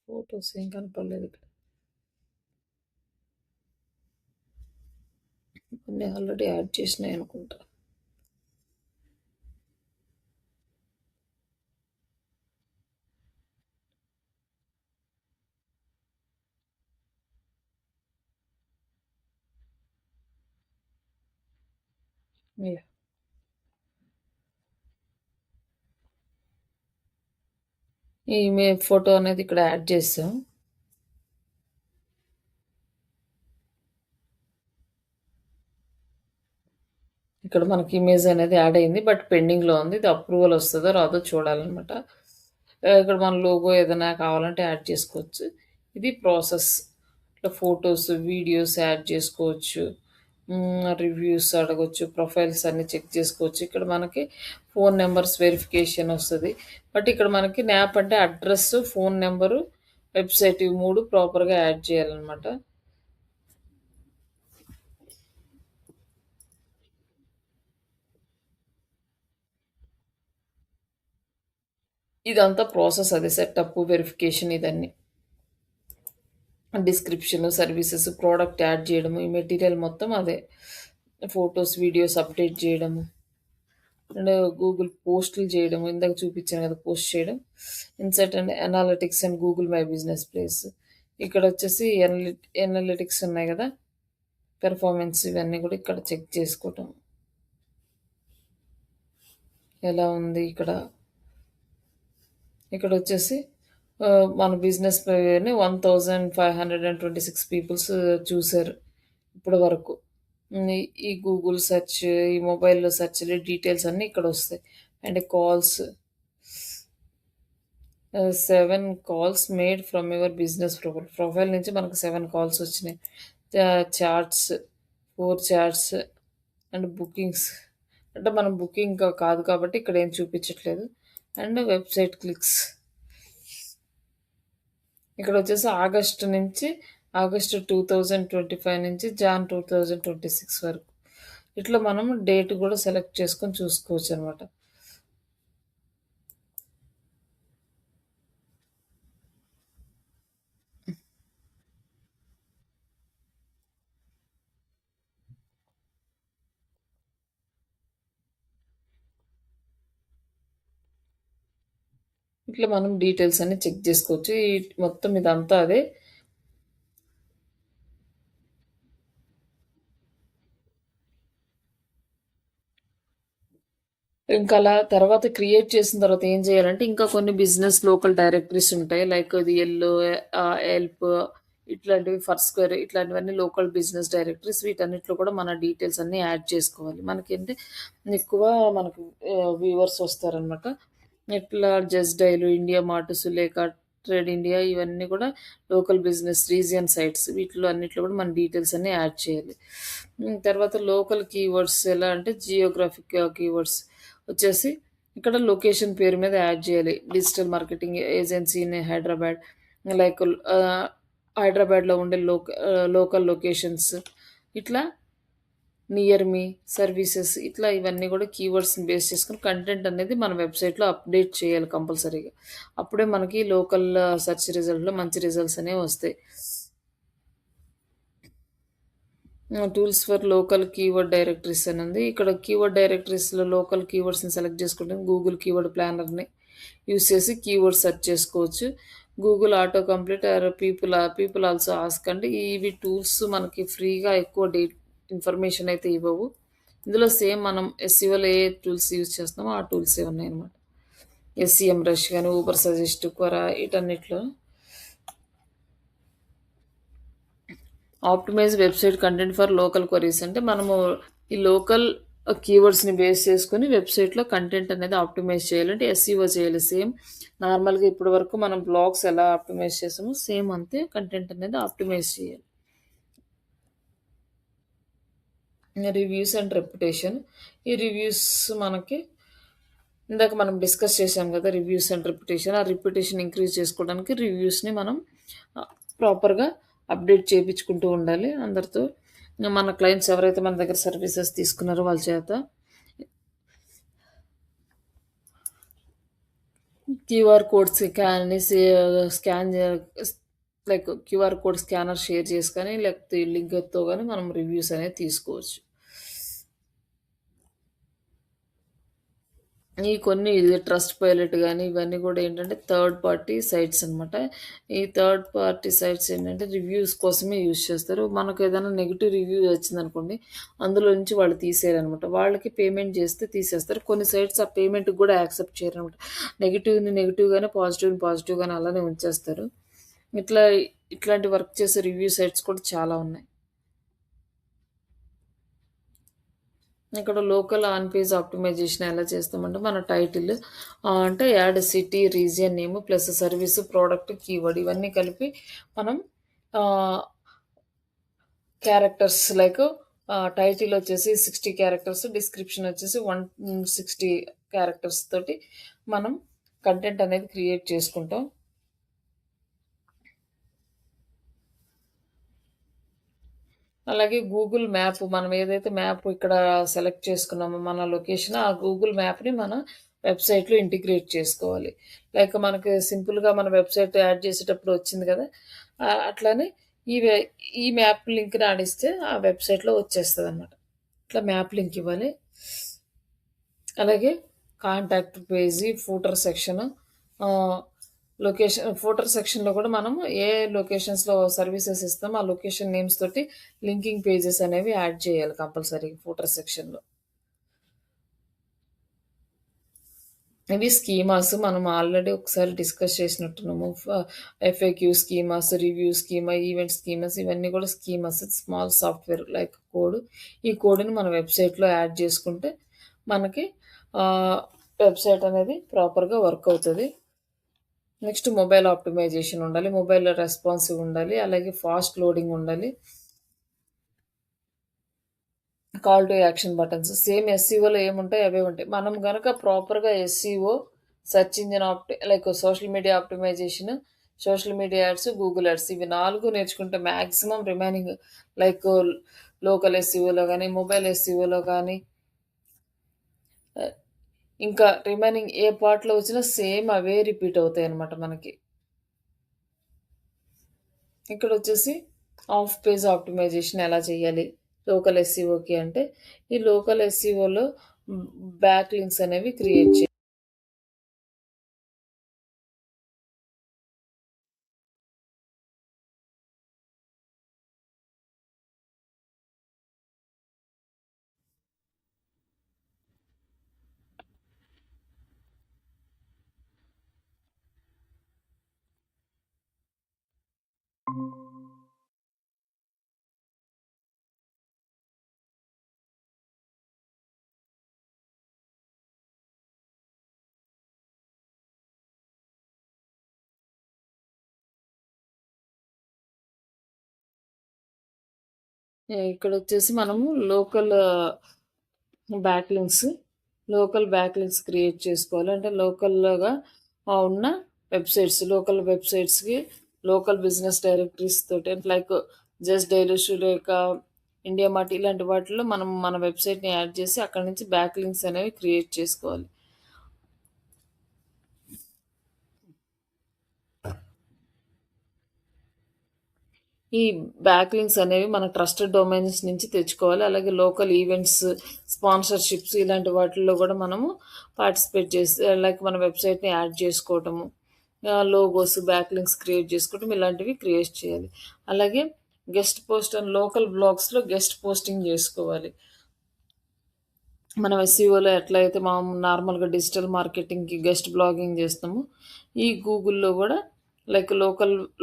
ఫోటోస్ ఏం కనపడలేదు ఇక్కడ. కొన్ని ఆల్రెడీ యాడ్ చేసినాయి అనుకుంటా. యాహ్! ఈ ఫోటో అనేది ఇక్కడ యాడ్ చేసాం. ఇక్కడ మనకి ఇమేజ్ అనేది యాడ్ అయింది. బట్ పెండింగ్‌లో ఉంది. ఇది అప్రూవల్ వస్తదో రాదో చూడాలనమాట. ఇక్కడ మన లోగో ఏదైనా కావాలంటే యాడ్ చేసుకోవచ్చు. ఇది ప్రాసెస్. ఇట్లా ఫోటోస్, వీడియోస్ యాడ్ చేసుకోవచ్చు. రివ్యూస్ అడగొచ్చు. ప్రొఫైల్స్ అన్నీ చెక్ చేసుకోవచ్చు. ఇక్కడ మనకి ఫోను నంబర్స్ వెరిఫికేషన్ వస్తది. బట్ ఇక్కడ మనకి న్యాప్ అంటే అడ్రెస్, ఫోను నంబరు, వెబ్‌సైట్ ఇవి 3 ప్రాపర్‌గా యాడ్ చేయాలనమాట. ఇదంతా ప్రాసెస్ అదే సెటప్, వెరిఫికేషన్ ఇదన్నీ. డిస్క్రిప్షన్, సర్వీసెస్, ప్రోడక్ట్ యాడ్ చేయడము, ఈ మెటీరియల్ మొత్తం అదే. ఫోటోస్, వీడియోస్ అప్డేట్ చేయడము, అండ్ గూగుల్ పోస్టులు చేయడము, ఇందాక చూపించాను కదా! పోస్ట్ చేయడం. Insight and analytics and Google my business place. ఇక్కడొచ్చేసి ఎనలిటిక్స్ ఉన్నాయి గదా! పెర్ఫార్మెన్స్ ఇవన్నీ గూడా ఇక్కడ చెక్ చేసుకోవటం. ఎలా ఉంది ఇక్కడ ఇక్కడొచ్చేసి మన బిజినెస్ పేరుని 1526 పీపుల్స్ చూసారు ఇప్పటి వరకు. ఈ ఈ గూగుల్ సెర్చ్, ఈ మొబైల్‌లో సెర్చ్‌లు డీటెయిల్స్ అన్నీ ఇక్కడొస్తాయి. And calls 7 calls made from your business profile. Profile నుంచి మనకు 7 కాల్స్ వచ్చినాయి. Chats, 4 chats and bookings. అంటే మనం బుకింగ్ కాదు కాబట్టి ఇక్కడ ఏం చూపించట్లేదు. And website clicks. ఇక్కడొచ్చేసి ఆగస్ట్ 2025 నుంచి జాన్ 2026 వరకు. ఇట్లా మనం డేట్ గూడా సెలెక్ట్ చేసుకొని చూసుకోవచ్చనమాట. ఇట్లా మనం డీటెయిల్స్ అన్నీ చెక్ జేసుకోవచ్చు. మొత్తం ఇదంతా అదే. ఇంకా అలా తర్వాత క్రియేట్ చేసిన తర్వాత ఏం చేయాలంటే, ఇంకా కొన్ని బిజినెస్ లోకల్ డైరెక్టరీస్ ఉంటాయి. లైక్ ఇది యెల్లో, హెల్ప్ ఇట్లాంటివి, ఫోర్స్క్వేర్ ఇట్లాంటివన్నీ లోకల్ బిజినెస్ డైరెక్టరీస్. వీటన్నిటిలో కూడా మన డీటెయిల్స్ అన్నీ యాడ్ చేసుకోవాలి. మనకేంటి ఎక్కువ మనకు వ్యూవర్స్ వస్తారనమాట. ఇట్లా just dial, India mart, Sulekha, trade India ఇవన్నీ కూడా లోకల్ బిజినెస్ రీజియన్ సైట్స్. వీటిలో అన్నిట్లో కూడా మన డీటెయిల్స్ అన్నీ యాడ్ చేయాలి. తర్వాత లోకల్ కీవర్డ్స్ ఎలా అంటే జియోగ్రాఫిక్ కీవర్డ్స్ వచ్చేసి ఇక్కడ లొకేషన్ పేరు మీద యాడ్ చేయాలి. Digital marketing agency in Hyderabad, like హైదరాబాద్‌లో ఉండే లోకల్ లొకేషన్స్, ఇట్లా నియర్ మీ, సర్వీసెస్ ఇట్లా ఇవన్నీ కూడా కీవర్డ్స్‌ని బేస్ చేసుకొని కంటెంట్ అనేది మన వెబ్‌సైట్‌లో అప్డేట్ చేయాలి కంపల్సరీగా. అప్పుడే మనకి లోకల్ సెర్చ్ రిజల్ట్‌లో మంచి రిజల్ట్స్ అనేవి వస్తాయి. Tools for local keyword directories అని ఉంది. ఇక్కడ కీవర్డ్ డైరెక్టరీస్‌లో లోకల్ కీవర్డ్స్‌ని సెలెక్ట్ చేసుకుంటే గూగుల్ కీవర్డ్ ప్లానర్‌ని యూజ్ చేసి కీవర్డ్ సెర్చ్ చేసుకోవచ్చు. Google auto complete are people also ask అండి. ఇవి టూల్స్ మనకి ఫ్రీగా ఎక్కువ ఇన్ఫర్మేషన్ అయితే ఇవ్వవు. ఇందులో సేమ్ మనం ఎస్‌ఈఓలో ఏ టూల్స్ యూజ్ చేస్తున్నామో ఆ టూల్సే ఉన్నాయన్నమాట. ఎస్‌ఈఎం రష్ గాని, ఊబర్ సజెస్ట్, క్వరా వీటన్నిటిలో optimise website content for local queries అంటే మనము ఈ లోకల్ కీవర్డ్స్‌ని బేస్ చేసుకొని వెబ్‌సైట్‌లో కంటెంట్ అనేది ఆప్టిమైజ్ చేయాలంటే ఎస్‌ఈఓ చేయాలి. సేమ్ నార్మల్‌గా ఇప్పటి వరకు మనం బ్లాగ్స్ ఎలా ఆప్టిమైజ్ చేసామో సేమ్ అంతే కంటెంట్ అనేది ఆప్టిమైజ్ చేయాలి. Reviews and reputation. ఈ రివ్యూస్ మనకి ఇందాక మనం డిస్కస్ చేసాం కదా! Reviews and reputation. ఆ రెప్యుటేషన్ ఇంక్రీజ్ చేసుకోవడానికి రివ్యూస్‌ని మనం ప్రాపర్‌గా అప్డేట్ చేపించుకుంటూ ఉండాలి అందరితో. మన క్లయింట్స్ ఎవరైతే మన దగ్గర సర్వీసెస్ తీసుకున్నారో వాళ్ళ చేత. క్యూఆర్ కోడ్స్ స్కాన్‌ని scan like QR code scanner share చేసుకొని లేకపోతే లింక్‌తో గాని మనం రివ్యూస్ అనేది తీసుకోవచ్చు. ఈ కొన్ని ఇది ట్రస్ట్ పైలట్ గాని, ఇవన్నీ గూడా ఏంటంటే థర్డ్ పార్టీ సైట్స్ అనమాట. ఈ థర్డ్ పార్టీ సైట్స్ ఏంటంటే రివ్యూస్ కోసమే యూజ్ చేస్తారు. మనకేదైనా నెగెటివ్ రివ్యూ వచ్చిందనుకోండి, అందులో నుంచి వాళ్ళు తీసేయరనమాట. వాళ్ళకి పేమెంట్ చేస్తే తీసేస్తారు. కొన్ని సైట్స్ ఆ పేమెంట్‌కి గూడా యాక్సెప్ట్ చేయరనమాట. నెగెటివ్‌ని నెగెటివ్‌గానే, పాజిటివ్‌ని పాజిటివ్‌గానే అలానే ఉంచేస్తారు. ఇట్లా ఇట్లాంటి వర్క్ చేసే రివ్యూ సైట్స్ కూడా చాలా ఉన్నాయి. ఇక్కడ లోకల్ ఆన్ పేజ్ ఆప్టిమైజేషన్ ఎలా చేస్తామంటే మన టైటిల్ అంటే add city, region name plus service, product, keyword ఇవన్నీ కలిపి మనం క్యారెక్టర్స్ లైక్ టైటిల్ వచ్చేసి 60 క్యారెక్టర్స్, డిస్క్రిప్షన్ వచ్చేసి 160 క్యారెక్టర్స్ తోటి మనం కంటెంట్ అనేది క్రియేట్ చేసుకుంటాం. అలాగే గూగుల్ మ్యాప్ మనం ఏదైతే మ్యాప్ ఇక్కడ సెలెక్ట్ చేసుకున్నామో మన లొకేషన్, ఆ గూగుల్ మ్యాప్‌ని మన వెబ్‌సైట్‌లో ఇంటిగ్రేట్ చేసుకోవాలి. లైక్ మనకి సింపుల్‌గా మన వెబ్‌సైట్ యాడ్ చేసేటప్పుడు వచ్చింది కదా! అట్లానే ఈ వె ఈ మ్యాప్ లింక్‌ని ఆడిస్తే ఆ వెబ్‌సైట్‌లో వచ్చేస్తదనమాట. ఇట్లా మ్యాప్ లింక్ ఇవ్వాలి. అలాగే contact page, footer section, ah, footer సెక్షన్‌లో కూడా మనము ఏ లొకేషన్స్‌లో సర్వీసెస్ ఇస్తామో ఆ లొకేషన్ నేమ్స్ తోటి లింకింగ్ పేజెస్ అనేవి యాడ్ చేయాలి కంపల్సరీగా ఫూటర్ సెక్షన్‌లో. ఇవి స్కీమాస్ మనం ఆల్రెడీ ఒకసారి డిస్కస్ చేసినట్టున్నాము. FAQ schemas, review schema, event schemas ఇవన్నీ కూడా schemas small software like code. ఈ కోడ్‌ని మన వెబ్‌సైట్‌లో యాడ్ చేసుకుంటే మనకి ఆహ్, వెబ్‌సైట్ అనేది ప్రాపర్‌గా వర్క్ అవుతది. నెక్స్ట్ మొబైల్ ఆప్టిమైజేషన్ ఉండాలి. మొబైల్ రెస్పాన్సివ్ ఉండాలి. అలాగే ఫాస్ట్ లోడింగ్ ఉండాలి. Call to action buttons same ఎస్‌సీఓలో ఏముంటాయో అవే ఉంటాయి. మనం గనక ప్రాపర్‌గా SEO, search engine like social media optimization, social media ads, Google ads ఇవి 4 నేర్చుకుంటే మాక్సిమం రిమైనింగ్ లైక్ లోకల్ ఎస్‌సీఓలో గాని, మొబైల్ ఎస్‌సీఓలో గాని ఆహ్, ఇంకా రిమైనింగ్ ఏ పార్ట్‌లో వచ్చినా సేమ్ అవే రిపీట్ అవుతాయన్నమాట మనకి. ఇక్కడొచ్చేసి హాఫ్ పేజ్ ఆప్టిమైజేషన్ ఎలా చేయాలి? లోకల్ ఎస్‌సీఓకి అంటే, ఈ లోకల్ ఎస్‌సీఓలో బ్యాక్ లింక్స్ అనేవి క్రియేట్ ఇక్కడొచ్చేసి మనము back links, back links create చేసుకోవాలి. అంటే లోకల్‌గా ఉన్న లోకల్ వెబ్‌సైట్స్‌కి లోకల్ బిజినెస్ డైరెక్టరీస్ తోటి అంటే like just dial, Surekha, India mart ఇలాంటి వాటిల్లో మనం మన వెబ్‌సైట్‌ని యాడ్ చేసి అక్కడి నుంచి బ్యాక్ లింక్స్ అనేవి క్రియేట్ చేసుకోవాలి. ఈ బ్యాక్ లింక్స్ అనేవి మన ట్రస్టెడ్ డొమైన్స్ నుంచి తెచ్చుకోవాలి. అలాగే లోకల్ ఈవెంట్స్, స్పాన్సర్‌షిప్స్ ఇలాంటి వాటిల్లో గూడా మనము పార్టిసిపేట్ చేసి లైక్ మన వెబ్‌సైట్‌ని యాడ్ చేసుకోవటము, లోగోస్, బ్యాక్ లింక్స్ క్రియేట్ చేసుకోవటం ఇలాంటివి క్రియేట్ చేయాలి. అలాగే గెస్ట్ పోస్ట్ అండ్ లోకల్ బ్లాగ్స్‌లో గెస్ట్ పోస్టింగ్ జేసుకోవాలి. మనం ఎస్‌ఈఓలో ఎట్లయితే మనం నార్మల్‌గా డిజిటల్ మార్కెటింగ్‌కి గెస్ట్ బ్లాగింగ్ జేస్తామో, ఈ గూగుల్‌లో గూడా లైక్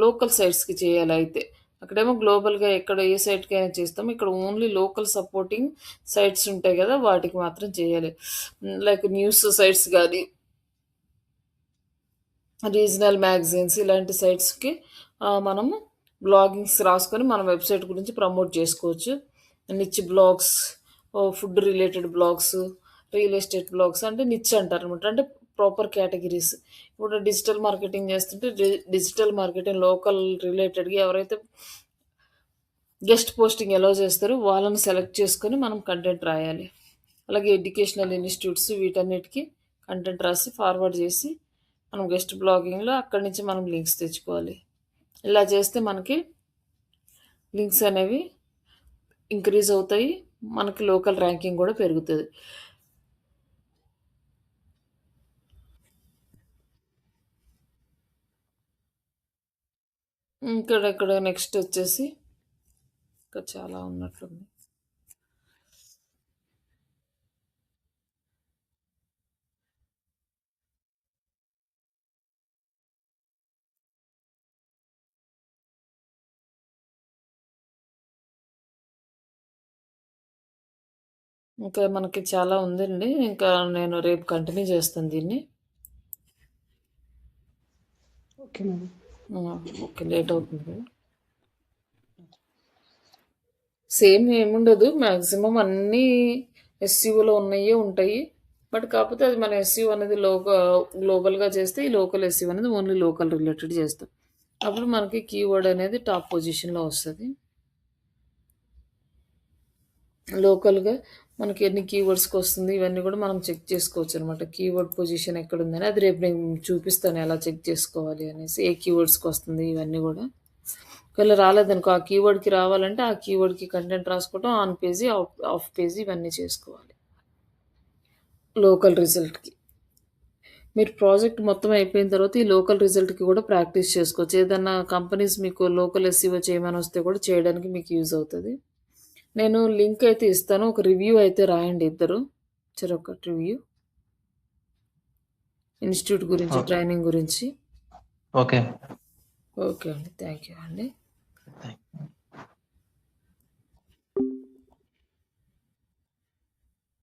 లోకల్ సైట్స్‌కి చేయాలయితే. అక్కడేమో గ్లోబల్‌గా ఎక్కడ ఏ సైట్‌కైనా చేస్తాము. ఇక్కడ ఓన్లీ లోకల్ సపోర్టింగ్ సైట్స్ ఉంటాయి గదా! వాటికి మాత్రం చేయాలి. లైక్ న్యూస్ సైట్స్ గాని, రీజనల్ మ్యాగజైన్స్ ఇలాంటి సైట్స్‌కి మనము బ్లాగింగ్స్ రాసుకొని మన వెబ్‌సైట్ గురించి ప్రమోట్ చేసుకోవచ్చు. Niche blogs, food related blogs, real estate blogs అంటే నిచ్ అంటారనమాట. అంటే ప్రాపర్ కేటగిరీస్. ఇప్పుడు డిజిటల్ మార్కెటింగ్ చేస్తుంటే డిజిటల్ మార్కెటింగ్ లోకల్ రిలేటెడ్‌గా ఎవరైతే గెస్ట్ పోస్టింగ్ ఎలో చేస్తారో వాళ్ళని సెలెక్ట్ చేసుకొని మనం కంటెంట్ రాయాలి. అలాగే ఎడ్యుకేషనల్ ఇన్‌స్టిట్యూట్స్ వీటన్నిటికి కంటెంట్ రాసి ఫార్వర్డ్ చేసి మనం గెస్ట్ బ్లాగింగ్‌లో అక్కడి నుంచి మనం లింక్స్ తెచ్చుకోవాలి. ఇలా చేస్తే మనకి లింక్స్ అనేవి ఇంక్రీజ్ అవుతాయి. మనకి లోకల్ ర్యాంకింగ్ గూడా పెరుగుతది. ఇక్కడ నెక్స్ట్ వచ్చేసి ఇంకా చాలా ఉన్నట్లుంది. ఇంకా మనకి చాలా ఉందండి. ఇంకా నేను రేపు కంటిన్యూ చేస్తాను దీన్ని. Okay madam. ఓకే. లేట్ అవుతుంది కదా! సేమ్ ఏముండదు. మాక్సిమం అన్నీ ఎస్‌సీఓలో ఉన్నయ్యే ఉంటాయి. బట్ కాపోతే అది మన ఎస్‌సీఓ అనేది గ్లోబల్‌గా చేస్తే, ఈ లోకల్ ఎస్‌సీఓ అనేది ఓన్లీ లోకల్ రిలేటెడ్ చేస్తాం. అప్పుడు మనకి కీవర్డ్ అనేది టాప్ పొజిషన్‌లో వస్తది. లోకల్‌గా మనకి ఎన్ని కీవర్డ్స్‌కొస్తుంది ఇవన్నీ గూడా మనం చెక్ చేసుకోవచ్చనమాట. కీవర్డ్ పొజిషన్ ఎక్కడుందని. అది రేపు నేను చూపిస్తాను ఎలా చెక్ చేసుకోవాలి అనేసి. ఏ కీవర్డ్స్‌కొస్తుంది ఇవన్నీ గూడా. ఒకవేళ రాలేదనుకో, ఆ కీవర్డ్‌కి రావాలంటే ఆ కీవర్డ్‌కి కంటెంట్ రాసుకోవటం, ఆన్ పేజీ, ఆఫ్ పేజీ ఇవన్నీ చేసుకోవాలి. లోకల్ రిజల్ట్‌కి. మీరు ప్రాజెక్ట్ మొత్తం అయిపోయిన తర్వాత ఈ లోకల్ రిజల్ట్‌కి గూడా ప్రాక్టీస్ చేసుకోవచ్చు. ఏదన్నా కంపెనీస్ మీకు లోకల్ ఎస్‌ఈఓ చేయమనొస్తే కూడా చేయడానికి మీకు యూజ్ అవుతది. నేను లింక్ అయితే ఇస్తాను. ఒక రివ్యూ అయితే రాయండి ఇద్దరు. చెరొకటి రివ్యూ. ఇన్‌స్టిట్యూట్ గురించి, ఓకే. ట్రైనింగ్ గురించి. ఓకే. ఓకే అండి. థ్యాంక్ యూ అండి. థాంక్